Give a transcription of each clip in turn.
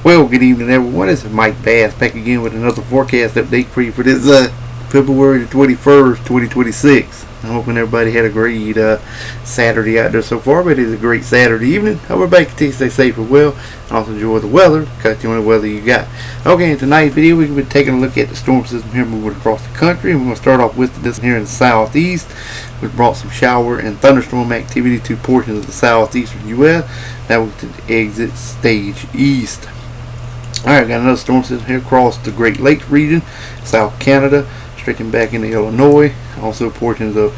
Well, good evening, everyone. This is Mike Bass back again with another forecast update for you for this February the 21st, 2026. I'm hoping everybody had a great Saturday out there so far, but it is a great Saturday evening. Hope everybody continue to stay safe and well, and also enjoy the weather, because the only weather you got. Okay, in tonight's video, we're going to be taking a look at the storm system here moving across the country. And we're going to start off with this here in the southeast, which brought some shower and thunderstorm activity to portions of the southeastern U.S. That was to exit stage east. Alright, got another storm system here across the Great Lakes region, South Canada, stretching back into Illinois, also portions of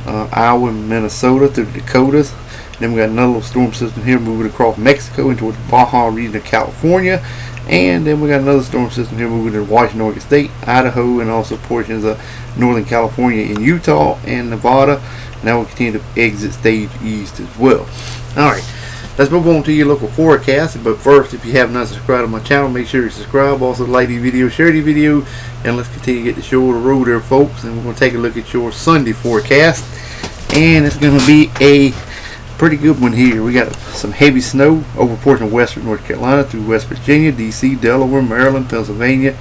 Iowa and Minnesota through the Dakotas. Then we got another little storm system here moving across Mexico into the Baja region of California. And then we got another storm system here moving to Washington, Oregon State, Idaho, and also portions of Northern California and Utah and Nevada. And that will continue to exit stage east as well. Alright. Let's move on to your local forecast. But first, if you have not subscribed to my channel, make sure you subscribe. Also, like the video, share the video, and let's continue to get the show on the road there, folks. And we're going to take a look at your Sunday forecast. And it's going to be a pretty good one here. We got some heavy snow over portion of western North Carolina through West Virginia, D.C., Delaware, Maryland, Pennsylvania,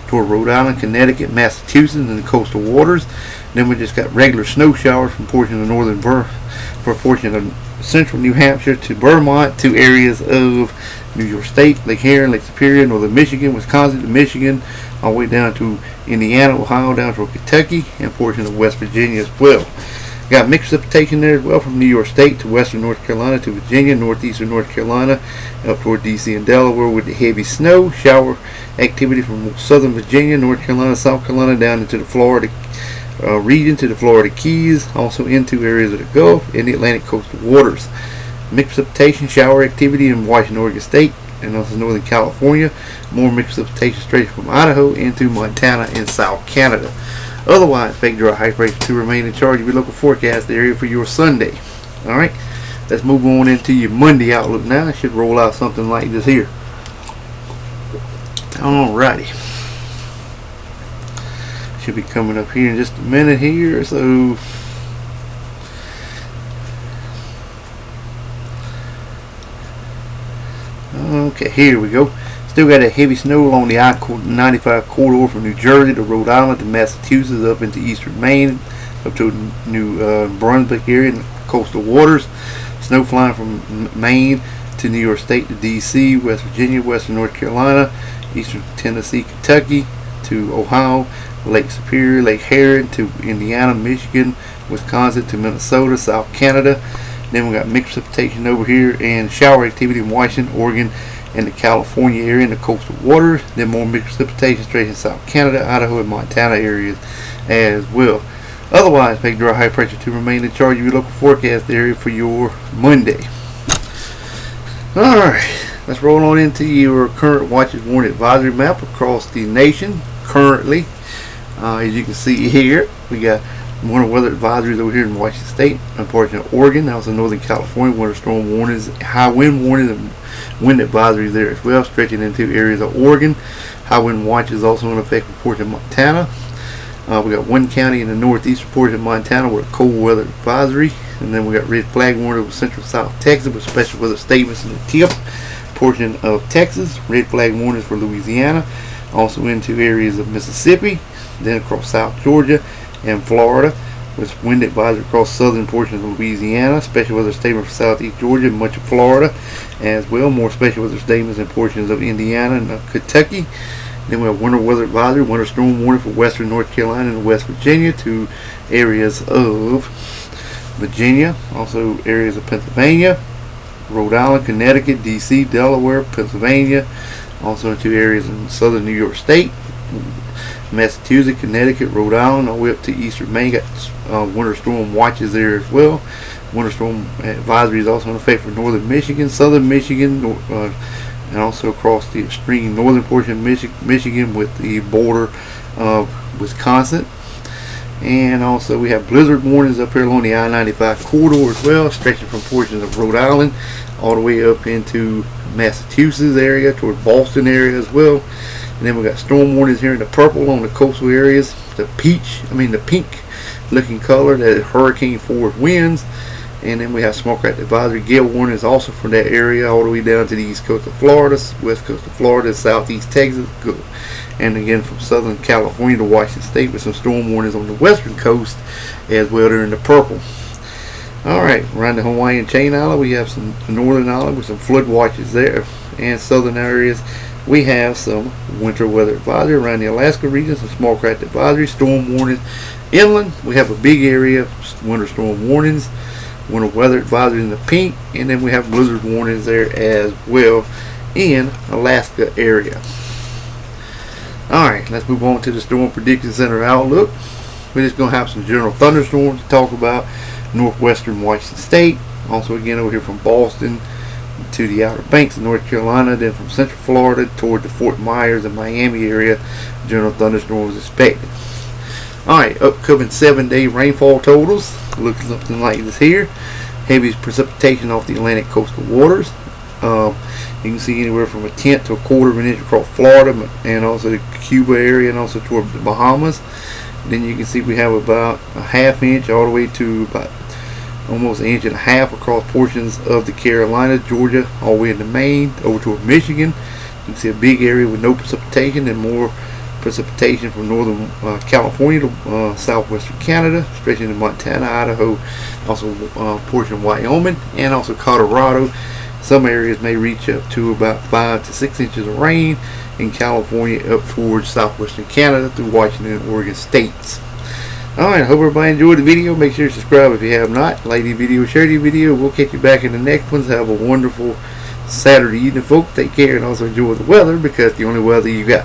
toward Rhode Island, Connecticut, Massachusetts, and the coastal waters. Then we just got regular snow showers from portion of northern for portion of central New Hampshire to Vermont, to areas of New York State, Lake Huron, Lake Superior, northern Michigan, Wisconsin to Michigan, all the way down to Indiana, Ohio, down to Kentucky, and portion of West Virginia as well. Got mixed precipitation there as well from New York State to western North Carolina to Virginia, northeastern North Carolina, up toward D.C. and Delaware with the heavy snow. Shower activity from southern Virginia, North Carolina, South Carolina, down into the Florida region to the Florida Keys, also into areas of the Gulf and the Atlantic coastal waters. Mixed precipitation, shower activity in Washington, Oregon State, and also Northern California. More mixed precipitation straight from Idaho into Montana and South Canada. Otherwise, fake dry high pressure to remain in charge of your local forecast area for your Sunday. Alright, let's move on into your Monday outlook now. It should roll out something like this here. Alrighty. Should be coming up here in just a minute here. So okay, here we go. Still got a heavy snow along the I-95 corridor from New Jersey to Rhode Island to Massachusetts, up into eastern Maine, up to New Brunswick area and coastal waters. Snow flying from Maine to New York State to D.C., West Virginia, western North Carolina, eastern Tennessee, Kentucky, to Ohio, Lake Superior, Lake Huron, to Indiana, Michigan, Wisconsin, to Minnesota, South Canada. Then we got mixed precipitation over here and shower activity in Washington, Oregon, and the California area and the coastal waters. Then more mixed precipitation straight in South Canada, Idaho, and Montana areas as well. Otherwise, make dry high pressure to remain in charge of your local forecast area for your Monday. Alright, let's roll on into your current watches warning advisory map across the nation. Currently, as you can see here, we got winter weather advisories over here in Washington State, unfortunately Oregon, also Northern California, winter storm warnings, high wind warnings, and wind advisories there as well, stretching into areas of Oregon. High wind watches also in effect for portion of Montana. We got one county in the northeastern portion of Montana with a cold weather advisory, and then we got red flag warning over central South Texas with special weather statements in the tip portion of Texas. Red flag warnings for Louisiana, also into areas of Mississippi, then across South Georgia and Florida, with wind advisory across southern portions of Louisiana, special weather statement for southeast Georgia and much of Florida as well. More special weather statements in portions of Indiana and Kentucky. Then we have winter weather advisory, winter storm warning for western North Carolina and West Virginia to areas of Virginia, also areas of Pennsylvania, Rhode Island, Connecticut, D.C., Delaware, Pennsylvania, also into areas in southern New York State, Massachusetts, Connecticut, Rhode Island, all the way up to eastern Maine. Got winter storm watches there as well. Winter storm advisory is also in effect for northern Michigan, southern Michigan, and also across the extreme northern portion of Michigan with the border of Wisconsin. And also we have blizzard warnings up here along the I-95 corridor as well, stretching from portions of Rhode Island all the way up into Massachusetts area toward Boston area as well. And then we got storm warnings here in the purple on the coastal areas. The pink looking color, that is hurricane force winds. And then we have smoke active advisory gale warnings also from that area all the way down to the east coast of Florida, west coast of Florida, southeast Texas, and again from southern California to Washington State, with some storm warnings on the western coast as well. They're in the purple. Alright, around the Hawaiian Chain Island we have some northern island with some flood watches there, and southern areas we have some winter weather advisory. Around the Alaska region, some small craft advisory, storm warnings. Inland we have a big area, winter storm warnings, winter weather advisory in the pink, and then we have blizzard warnings there as well in Alaska area. Alright, let's move on to the Storm Prediction Center outlook. We're just going to have some general thunderstorms to talk about. Northwestern Washington State, also again over here from Boston to the Outer Banks of North Carolina, then from Central Florida toward the Fort Myers and Miami area, general thunderstorms expected. Alright, upcoming 7-day rainfall totals looking something like this here. Heavy precipitation off the Atlantic coastal waters. You can see anywhere from 1/10 to 1/4 of an inch across Florida and also the Cuba area and also toward the Bahamas. Then you can see we have about a 1/2 inch all the way to about almost 1.5 inches across portions of the Carolinas, Georgia, all the way into Maine, over toward Michigan. You can see a big area with no precipitation and more precipitation from northern California to southwestern Canada, stretching to Montana, Idaho, also a portion of Wyoming, and also Colorado. Some areas may reach up to about 5 to 6 inches of rain in California up towards southwestern Canada through Washington and Oregon states. Alright, I hope everybody enjoyed the video. Make sure to subscribe if you have not. Like the video, share the video. We'll catch you back in the next ones. Have a wonderful Saturday evening, folks. Take care and also enjoy the weather, because the only weather you got.